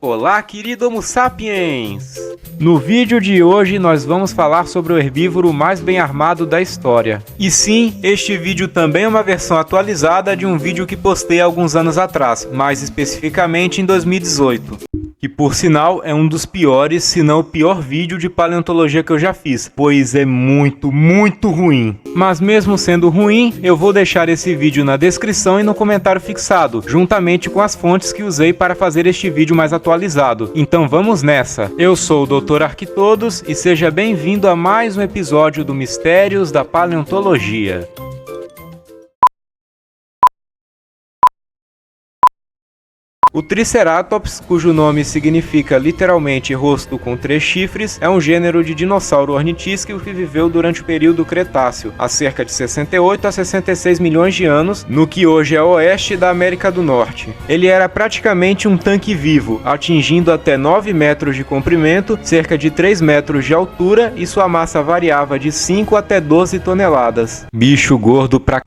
Olá, querido Homo sapiens! No vídeo de hoje nós vamos falar sobre o herbívoro mais bem armado da história. E sim, este vídeo também é uma versão atualizada de um vídeo que postei alguns anos atrás, mais especificamente em 2018. Que por sinal é um dos piores, se não o pior vídeo de paleontologia que eu já fiz, pois é muito ruim. Mas mesmo sendo ruim, eu vou deixar esse vídeo na descrição e no comentário fixado, juntamente com as fontes que usei para fazer este vídeo mais atualizado. Então vamos nessa! Eu sou o Dr. Arquitodos e seja bem-vindo a mais um episódio do Mistérios da Paleontologia. O Triceratops, cujo nome significa literalmente rosto com 3 chifres, é um gênero de dinossauro ornitísquico que viveu durante o período Cretáceo, há cerca de 68 a 66 milhões de anos, no que hoje é o oeste da América do Norte. Ele era praticamente um tanque vivo, atingindo até 9 metros de comprimento, cerca de 3 metros de altura, e sua massa variava de 5 até 12 toneladas. Bicho gordo pra...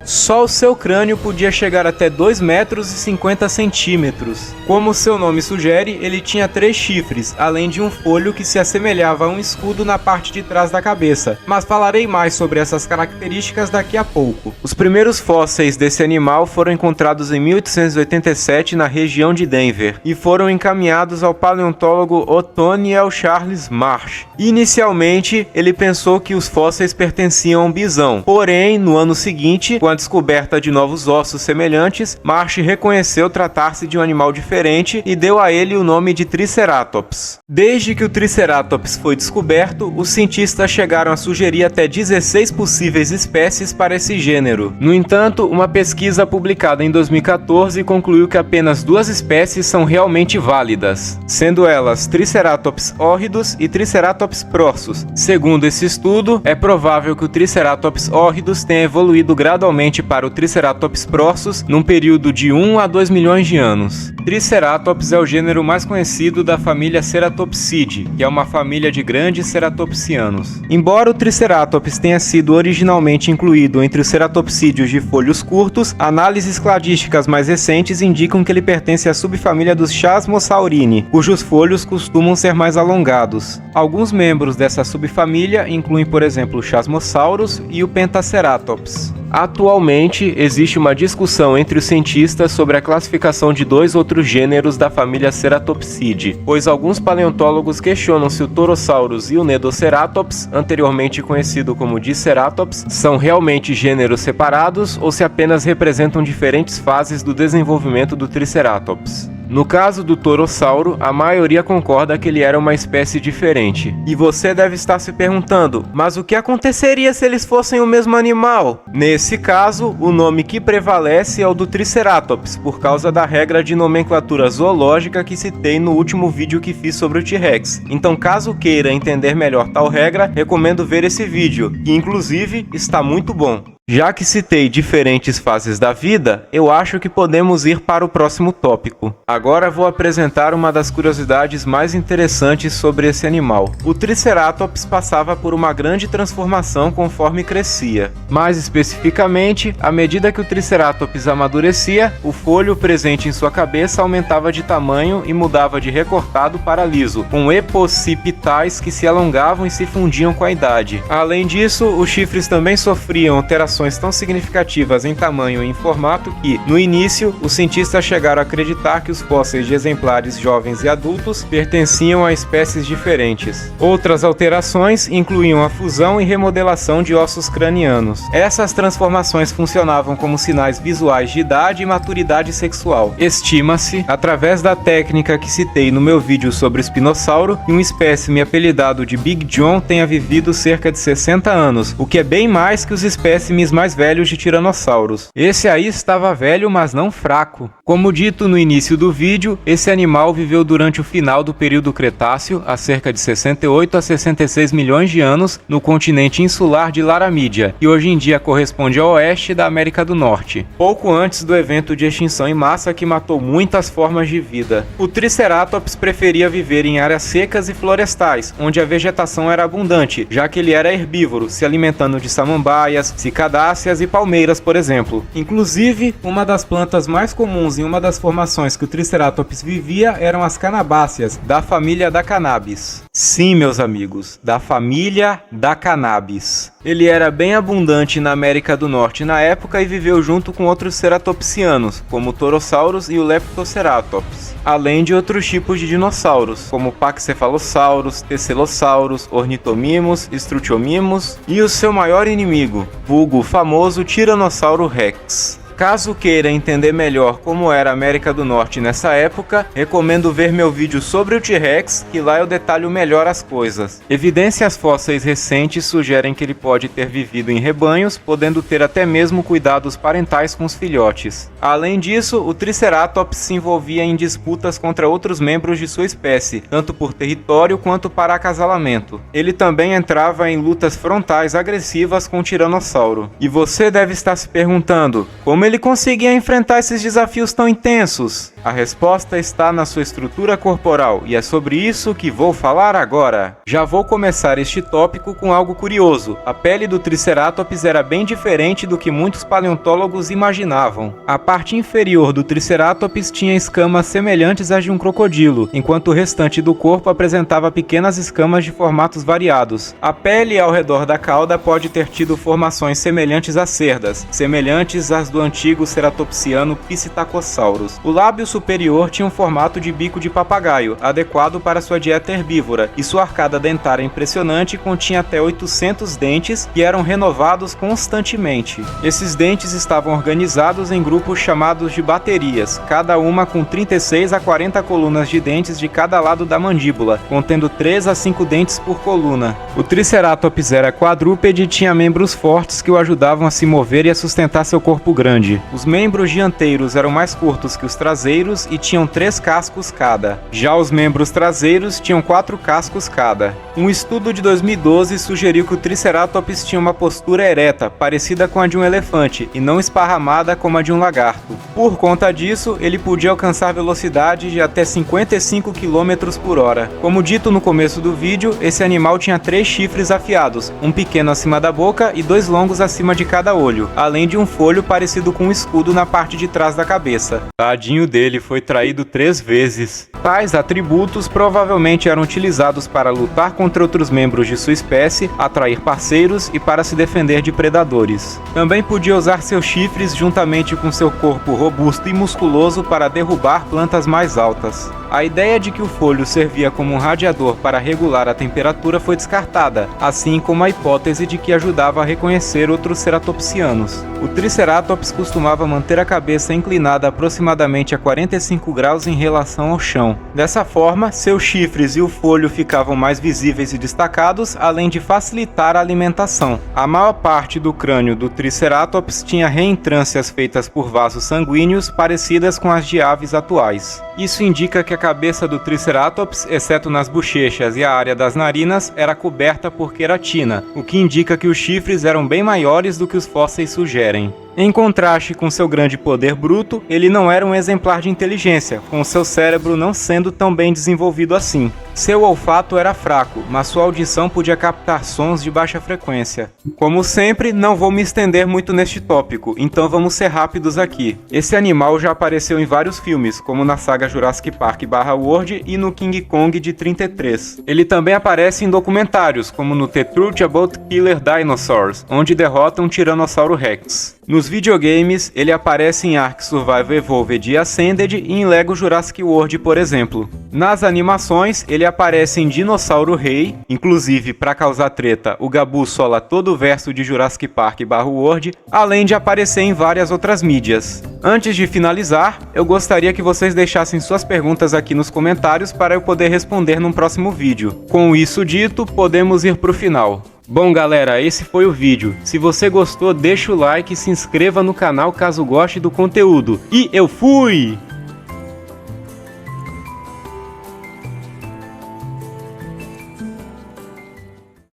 Só o seu crânio podia chegar até 2 metros e 50 centímetros. Como seu nome sugere, ele tinha 3 chifres, além de um folho que se assemelhava a um escudo na parte de trás da cabeça, mas falarei mais sobre essas características daqui a pouco. Os primeiros fósseis desse animal foram encontrados em 1887 na região de Denver, e foram encaminhados ao paleontólogo Othniel Charles Marsh. Inicialmente, ele pensou que os fósseis pertenciam a um bisão, porém, no ano seguinte, com a descoberta de novos ossos semelhantes, Marsh reconheceu tratar-se de um animal diferente e deu a ele o nome de Triceratops. Desde que o Triceratops foi descoberto, os cientistas chegaram a sugerir até 16 possíveis espécies para esse gênero. No entanto, uma pesquisa publicada em 2014 concluiu que apenas 2 espécies são realmente válidas, sendo elas Triceratops horridus e Triceratops prorsus. Segundo esse estudo, é provável que o Triceratops horridus tenha evoluído gradualmente para o Triceratops prorsus num período de 1 a 2 milhões de anos. Triceratops é o gênero mais conhecido da família Ceratopsidae, que é uma família de grandes ceratopsianos. Embora o Triceratops tenha sido originalmente incluído entre os ceratopsídeos de folhos curtos, análises cladísticas mais recentes indicam que ele pertence à subfamília dos Chasmosaurinae, cujos folhos costumam ser mais alongados. Alguns membros dessa subfamília incluem, por exemplo, o Chasmosaurus e o Pentaceratops. Atualmente, existe uma discussão entre os cientistas sobre a classificação de 2 outros gêneros da família Ceratopsidae, pois alguns paleontólogos questionam se o Torosaurus e o Nedoceratops, anteriormente conhecido como Diceratops, são realmente gêneros separados ou se apenas representam diferentes fases do desenvolvimento do Triceratops. No caso do Torossauro, a maioria concorda que ele era uma espécie diferente. E você deve estar se perguntando, mas o que aconteceria se eles fossem o mesmo animal? Nesse caso, o nome que prevalece é o do Triceratops, por causa da regra de nomenclatura zoológica que citei no último vídeo que fiz sobre o T-Rex. Então, caso queira entender melhor tal regra, recomendo ver esse vídeo, que inclusive está muito bom. Já que citei diferentes fases da vida, eu acho que podemos ir para o próximo tópico. Agora vou apresentar uma das curiosidades mais interessantes sobre esse animal. O Triceratops passava por uma grande transformação conforme crescia. Mais especificamente, à medida que o Triceratops amadurecia, o folho presente em sua cabeça aumentava de tamanho e mudava de recortado para liso, com epossipitais que se alongavam e se fundiam com a idade. Além disso, os chifres também sofriam alterações tão significativas em tamanho e em formato que, no início, os cientistas chegaram a acreditar que os fósseis de exemplares jovens e adultos pertenciam a espécies diferentes. Outras alterações incluíam a fusão e remodelação de ossos cranianos. Essas transformações funcionavam como sinais visuais de idade e maturidade sexual. Estima-se, através da técnica que citei no meu vídeo sobre o espinossauro, que um espécime apelidado de Big John tenha vivido cerca de 60 anos, o que é bem mais que os espécimes mais velhos de tiranossauros. Esse aí estava velho, mas não fraco. Como dito no início do vídeo, esse animal viveu durante o final do período Cretáceo, há cerca de 68 a 66 milhões de anos, no continente insular de Laramídia, que hoje em dia corresponde ao oeste da América do Norte, pouco antes do evento de extinção em massa que matou muitas formas de vida. O Triceratops preferia viver em áreas secas e florestais, onde a vegetação era abundante, já que ele era herbívoro, se alimentando de samambaias, cicadas coriáceas e palmeiras, por exemplo. Inclusive, uma das plantas mais comuns em uma das formações que o Triceratops vivia eram as canabáceas, da família da cannabis. Sim, meus amigos, da família da cannabis. Ele era bem abundante na América do Norte na época e viveu junto com outros ceratopsianos, como o Torosaurus e o Leptoceratops, além de outros tipos de dinossauros, como Paxcephalosaurus, Tesselosaurus, Ornitomimos, Struthiomimus e o seu maior inimigo, vulgo famoso Tiranossauro Rex. Caso queira entender melhor como era a América do Norte nessa época, recomendo ver meu vídeo sobre o T-Rex, que lá eu detalho melhor as coisas. Evidências fósseis recentes sugerem que ele pode ter vivido em rebanhos, podendo ter até mesmo cuidados parentais com os filhotes. Além disso, o Triceratops se envolvia em disputas contra outros membros de sua espécie, tanto por território quanto para acasalamento. Ele também entrava em lutas frontais agressivas com o Tiranossauro. E você deve estar se perguntando, como ele conseguia enfrentar esses desafios tão intensos? A resposta está na sua estrutura corporal e é sobre isso que vou falar agora. Já vou começar este tópico com algo curioso. A pele do Triceratops era bem diferente do que muitos paleontólogos imaginavam. A parte inferior do Triceratops tinha escamas semelhantes às de um crocodilo, enquanto o restante do corpo apresentava pequenas escamas de formatos variados. A pele ao redor da cauda pode ter tido formações semelhantes a cerdas, semelhantes às do antigo ceratopsiano Psittacosaurus. O lábio superior tinha um formato de bico de papagaio, adequado para sua dieta herbívora, e sua arcada dentária impressionante continha até 800 dentes que eram renovados constantemente. Esses dentes estavam organizados em grupos chamados de baterias, cada uma com 36 a 40 colunas de dentes de cada lado da mandíbula, contendo 3 a 5 dentes por coluna. O Triceratops era quadrúpede e tinha membros fortes que o ajudavam a se mover e a sustentar seu corpo grande. Os membros dianteiros eram mais curtos que os traseiros e tinham 3 cascos cada. Já os membros traseiros tinham 4 cascos cada. Um estudo de 2012 sugeriu que o Triceratops tinha uma postura ereta, parecida com a de um elefante, e não esparramada como a de um lagarto. Por conta disso, ele podia alcançar velocidade de até 55 km por hora. Como dito no começo do vídeo, esse animal tinha 3 chifres afiados, um pequeno acima da boca e 2 longos acima de cada olho, além de um folho parecido com um escudo na parte de trás da cabeça. Tadinho dele, foi traído 3 vezes. Tais atributos provavelmente eram utilizados para lutar contra outros membros de sua espécie, atrair parceiros e para se defender de predadores. Também podia usar seus chifres juntamente com seu corpo robusto e musculoso para derrubar plantas mais altas. A ideia de que o folho servia como um radiador para regular a temperatura foi descartada, assim como a hipótese de que ajudava a reconhecer outros ceratopsianos. O Triceratops costumava manter a cabeça inclinada aproximadamente a 45 graus em relação ao chão. Dessa forma, seus chifres e o folho ficavam mais visíveis e destacados, além de facilitar a alimentação. A maior parte do crânio do Triceratops tinha reentrâncias feitas por vasos sanguíneos parecidas com as de aves atuais. Isso indica que a cabeça do Triceratops, exceto nas bochechas e a área das narinas, era coberta por queratina, o que indica que os chifres eram bem maiores do que os fósseis sugerem. Em contraste com seu grande poder bruto, ele não era um exemplar de inteligência, com seu cérebro não sendo tão bem desenvolvido assim. Seu olfato era fraco, mas sua audição podia captar sons de baixa frequência. Como sempre, não vou me estender muito neste tópico, então vamos ser rápidos aqui. Esse animal já apareceu em vários filmes, como na saga Jurassic Park /World e no King Kong de 33. Ele também aparece em documentários, como no The Truth About Killer Dinosaurs, onde derrota um Tiranossauro Rex. Nos videogames, ele aparece em Ark Survival Evolved e Ascended e em Lego Jurassic World, por exemplo. Nas animações, ele aparece em Dinossauro Rei, inclusive para causar treta, o Gabu sola todo o verso de Jurassic Park /World, além de aparecer em várias outras mídias. Antes de finalizar, eu gostaria que vocês deixassem suas perguntas aqui nos comentários para eu poder responder num próximo vídeo. Com isso dito, podemos ir pro final. Bom galera, esse foi o vídeo. Se você gostou, deixa o like e se inscreva no canal caso goste do conteúdo. E eu fui!